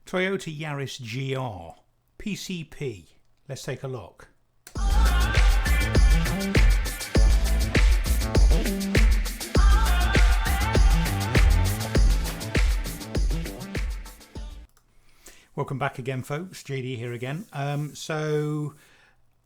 Toyota Yaris GR, PCP. Let's take a look. Welcome back again, folks. JD here again. So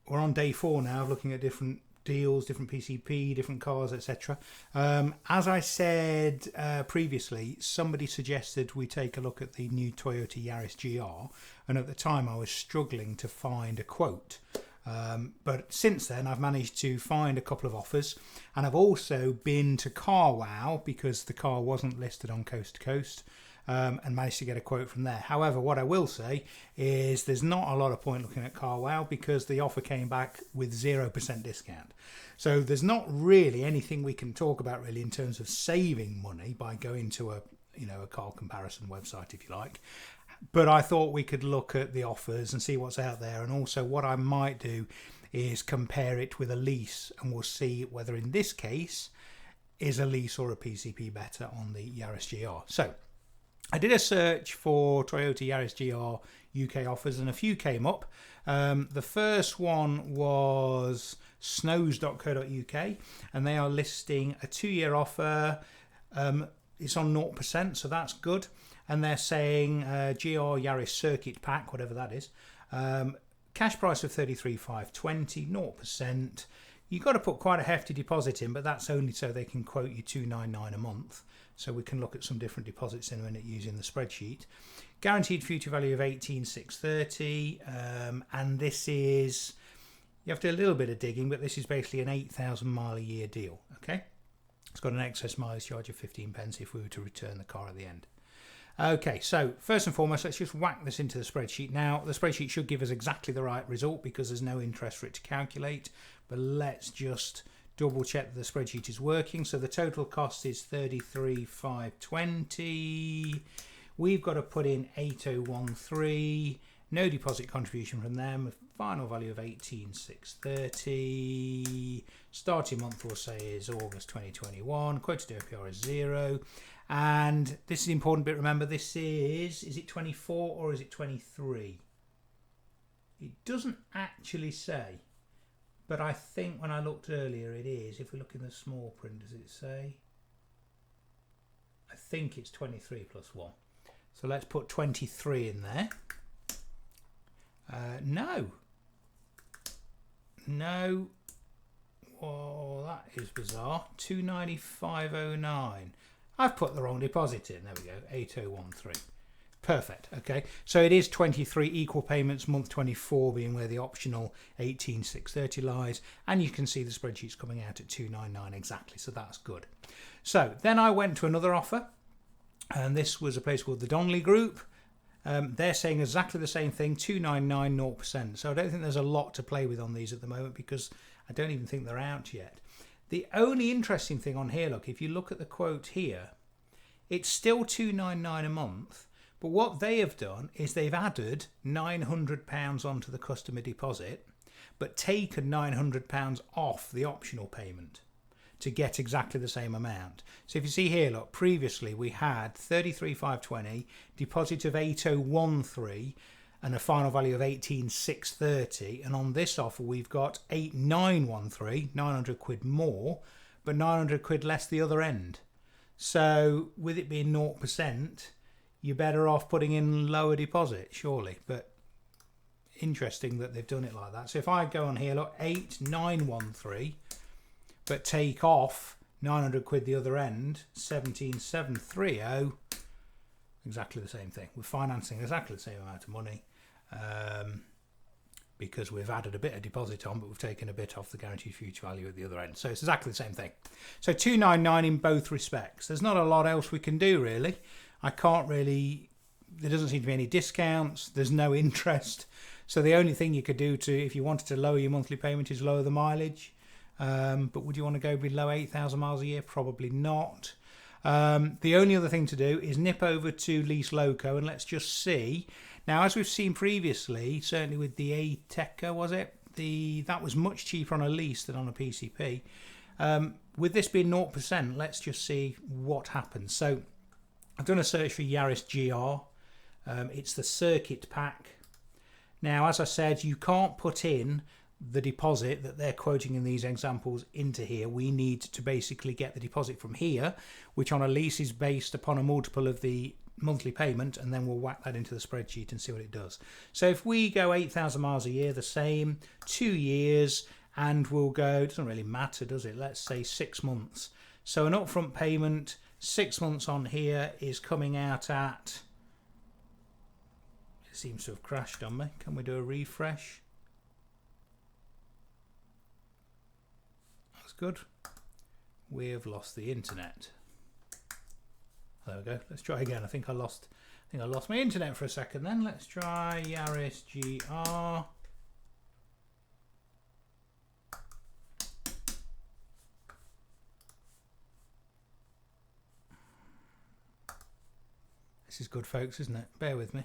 we're on day 4 now of looking at different deals, different PCP, different cars, etc. As I said previously, somebody suggested we take a look at the new Toyota Yaris GR, and at the time I was struggling to find a quote. But since then I've managed to find a couple of offers, and I've also been to CarWow because the car wasn't listed on Coast to Coast, and managed to get a quote from there. However, what I will say is there's not a lot of point looking at CarWow because the offer came back with 0% discount. So there's not really anything we can talk about really in terms of saving money by going to a car comparison website, if you like. But I thought we could look at the offers and see what's out there, and also what I might do is compare it with a lease, and we'll see whether in this case is a lease or a PCP better on the Yaris GR. So I did a search for Toyota Yaris GR UK offers and a few came up. The first one was snows.co.uk, and they are listing a 2-year offer. It's on 0%, so that's good. And they're saying GR Yaris Circuit Pack, whatever that is. Cash price of 33,520, 0%. You've got to put quite a hefty deposit in, but that's only so they can quote you $299 a month. So we can look at some different deposits in a minute using the spreadsheet. Guaranteed future value of 18,630, and this is, you have to do a little bit of digging, but this is basically an 8,000 mile a year deal. Okay, it's got an excess mileage charge of 15 pence if we were to return the car at the end. Okay, so first and foremost, let's just whack this into the spreadsheet. Now, the spreadsheet should give us exactly the right result because there's no interest for it to calculate, but let's just double check that the spreadsheet is working. So the total cost is 33,520. We've got to put in 8013, no deposit contribution from them, a final value of 18,630. Starting month we'll say is August 2021. Quoted APR is 0. And this is the important bit, remember, this is it 24 or is it 23? It doesn't actually say, but I think when I looked earlier it is. If we look in the small print, does it say? I think it's 23 plus 1. So let's put 23 in there. No. Oh, that is bizarre. 295.09. I've put the wrong deposit in. There we go, 8013. Perfect. Okay, so it is 23 equal payments, month 24 being where the optional 18,630 lies, and you can see the spreadsheet's coming out at 299 exactly, so that's good. So then I went to another offer, and this was a place called the Dongle Group. They're saying exactly the same thing, 299, 0%. So I don't think there's a lot to play with on these at the moment because I don't even think they're out yet. The only interesting thing on here, look, if you look at the quote here, it's still $299 a month, but what they have done is they've added £900 onto the customer deposit, but taken £900 off the optional payment to get exactly the same amount. So if you see here, look, previously we had 33,520, deposit of 8013, and a final value of 18,630, and on this offer we've got 8913, 900 quid more, but 900 quid less the other end. So with it being 0%, you're better off putting in lower deposit, surely. But interesting that they've done it like that. So if I go on here, look, 8913, but take off 900 quid the other end, 17,730, exactly the same thing. We're financing exactly the same amount of money. Because we've added a bit of deposit on, but we've taken a bit off the guaranteed future value at the other end. So it's exactly the same thing. So 299 in both respects. There's not a lot else we can do really. I can't really, there doesn't seem to be any discounts. There's no interest. So the only thing you could do to, if you wanted to lower your monthly payment, is lower the mileage. But would you want to go below 8,000 miles a year? Probably not. The only other thing to do is nip over to Lease Loco and let's just see. Now, as we've seen previously, certainly with the Ateca, was it? That was much cheaper on a lease than on a PCP. With this being 0%, let's just see what happens. So I've done a search for Yaris GR. It's the circuit pack. Now, as I said, you can't put in the deposit that they're quoting in these examples into here. We need to basically get the deposit from here, which on a lease is based upon a multiple of the monthly payment, and then we'll whack that into the spreadsheet and see what it does. So if we go 8,000 miles a year, the same, 2 years, and we'll go, it doesn't really matter, does it? Let's say 6 months. So an upfront payment, 6 months on here, is coming out at, it seems to have crashed on me. Can we do a refresh? That's good. We have lost the internet. There we go. Let's try again. I think I lost my internet for a second then. Let's try Yaris GR. This is good, folks, isn't it? Bear with me.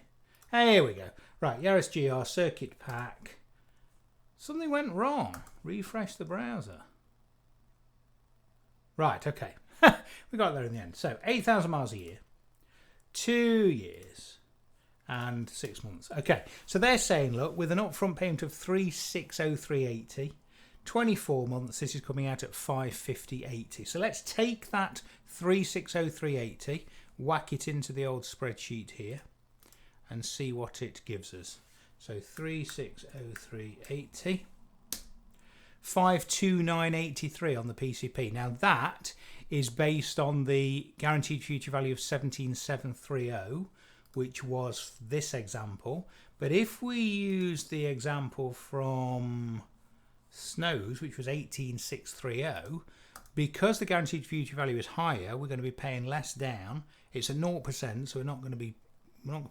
Here we go. Right, Yaris GR circuit pack. Something went wrong. Refresh the browser. Right, okay. We got there in the end. So 8,000 miles a year, 2 years, and 6 months. Okay, so they're saying, look, with an upfront payment of 3,603.80, 24 months, this is coming out at 550.80. So let's take that 3,603.80, whack it into the old spreadsheet here, and see what it gives us. So 3,603.80. 529.83 on the PCP. Now that is based on the guaranteed future value of 17,730, which was this example. But if we use the example from Snows, which was 18,630, because the guaranteed future value is higher, we're going to be paying less down. It's at 0%, so we're not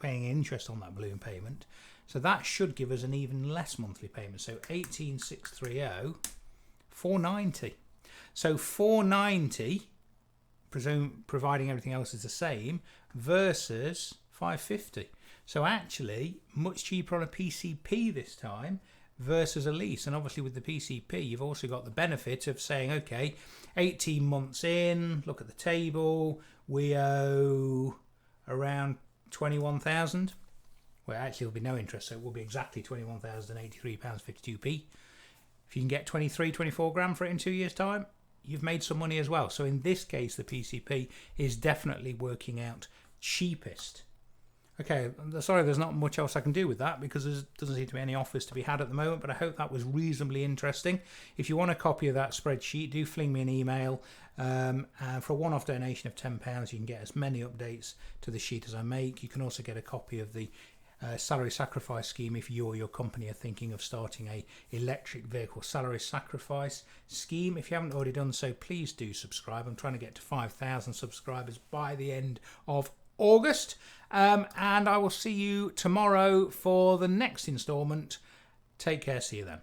paying interest on that balloon payment. So that should give us an even less monthly payment. So 18,630, 490. So 490, providing everything else is the same, versus 550. So actually, much cheaper on a PCP this time versus a lease. And obviously with the PCP, you've also got the benefit of saying, okay, 18 months in, look at the table, we owe around 21,000. Well, actually, there'll be no interest, so it will be exactly £21,083.52p. If you can get 24 grand for it in 2 years' time, you've made some money as well. So in this case, the PCP is definitely working out cheapest. Okay, sorry, there's not much else I can do with that because there doesn't seem to be any offers to be had at the moment, but I hope that was reasonably interesting. If you want a copy of that spreadsheet, do fling me an email. And for a one-off donation of £10, you can get as many updates to the sheet as I make. You can also get a copy of the salary sacrifice scheme if you or your company are thinking of starting a electric vehicle salary sacrifice scheme. If you haven't already done so, please do subscribe. I'm trying to get to 5,000 subscribers by the end of August, and I will see you tomorrow for the next instalment. Take care, see you then.